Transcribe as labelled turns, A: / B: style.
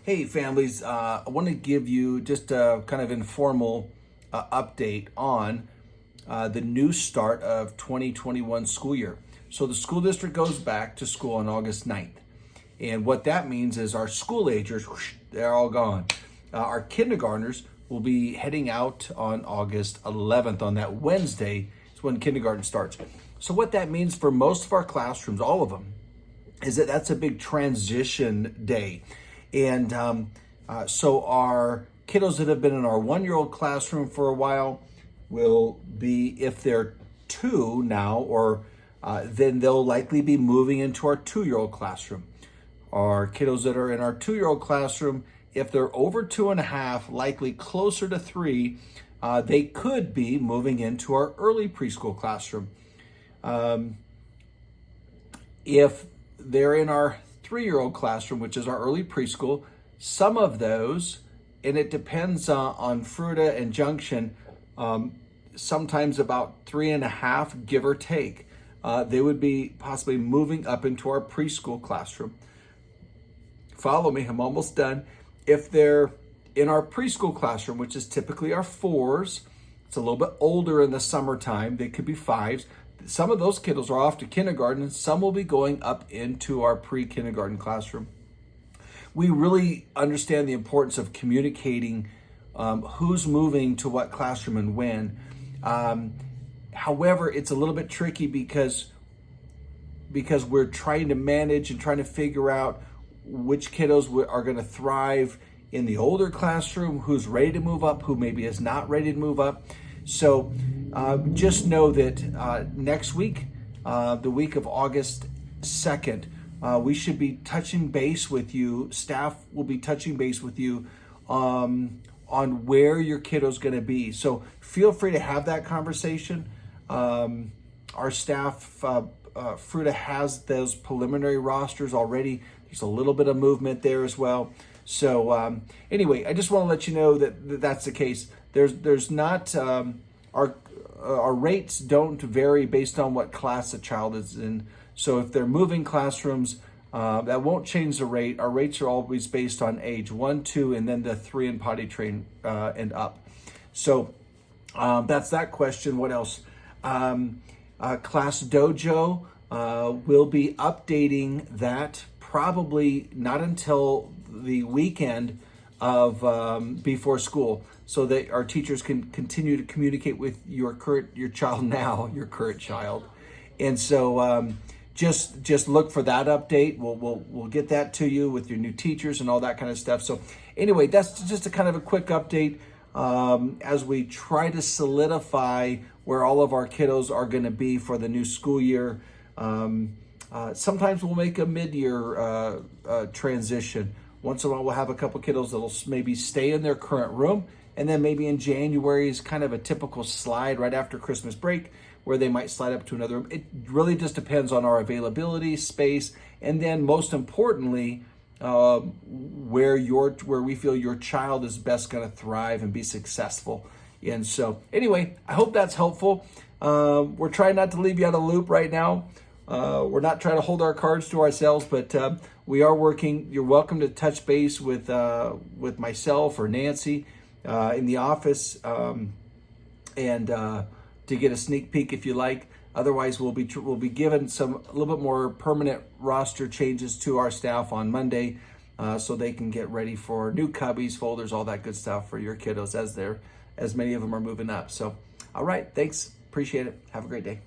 A: Hey families, I want to give you just a kind of informal update on the new start of 2021 school year. So the school district goes back to school on August 9th. And what that means is our school agers, whoosh, they're all gone. Our kindergartners will be heading out on August 11th. On that Wednesday is when kindergarten starts. So what that means for most of our classrooms, all of them, is that that's a big transition day. And so our kiddos that have been in our 1-year-old classroom for a while will be, if they're 2 now, or then they'll likely be moving into our 2-year-old classroom. Our kiddos that are in our 2-year-old classroom, if they're over 2.5, likely closer to 3, they could be moving into our early preschool classroom. If they're in our 3-year-old classroom, which is our early preschool, some of those, and it depends on Fruita and Junction, sometimes about 3.5, give or take, they would be possibly moving up into our preschool classroom. Follow me, I'm almost done. If they're in our preschool classroom, which is typically our 4s, it's a little bit older in the summertime, they could be 5s. Some of those kiddos are off to kindergarten, and some will be going up into our pre-kindergarten classroom. We really understand the importance of communicating who's moving to what classroom and when. However, it's a little bit tricky because we're trying to manage and trying to figure out which kiddos are going to thrive in the older classroom, who's ready to move up, who maybe is not ready to move up. So just know that next week, the week of August 2nd, we should be touching base with you. Staff will be touching base with you on where your kiddo's going to be. So feel free to have that conversation. Our staff, Fruita, has those preliminary rosters already. There's a little bit of movement there as well. So anyway, I just want to let you know that that's the case. There's not our rates don't vary based on what class a child is in. So if they're moving classrooms, that won't change the rate. Our rates are always based on age 1, 2, and then the 3 and potty train and up. So that's that question. What else? Class Dojo will be updating that probably not until the weekend of before school, so that our teachers can continue to communicate with your current child. And so just look for that update. We'll get that to you with your new teachers and all that kind of stuff. So anyway, that's just a kind of a quick update as we try to solidify where all of our kiddos are going to be for the new school year. Sometimes we'll make a mid-year transition. Once in a while, we'll have a couple kiddos that'll maybe stay in their current room, and then maybe in January is kind of a typical slide right after Christmas break, where they might slide up to another room. It really just depends on our availability, space, and then most importantly, where we feel your child is best going to thrive and be successful. And so anyway, I hope that's helpful. We're trying not to leave you out of the loop right now. We're not trying to hold our cards to ourselves, but we are working. You're welcome to touch base with myself or Nancy in the office, and to get a sneak peek if you like. Otherwise, we'll be given a little bit more permanent roster changes to our staff on Monday, so they can get ready for new cubbies, folders, all that good stuff for your kiddos as many of them are moving up. So, all right, thanks, appreciate it. Have a great day.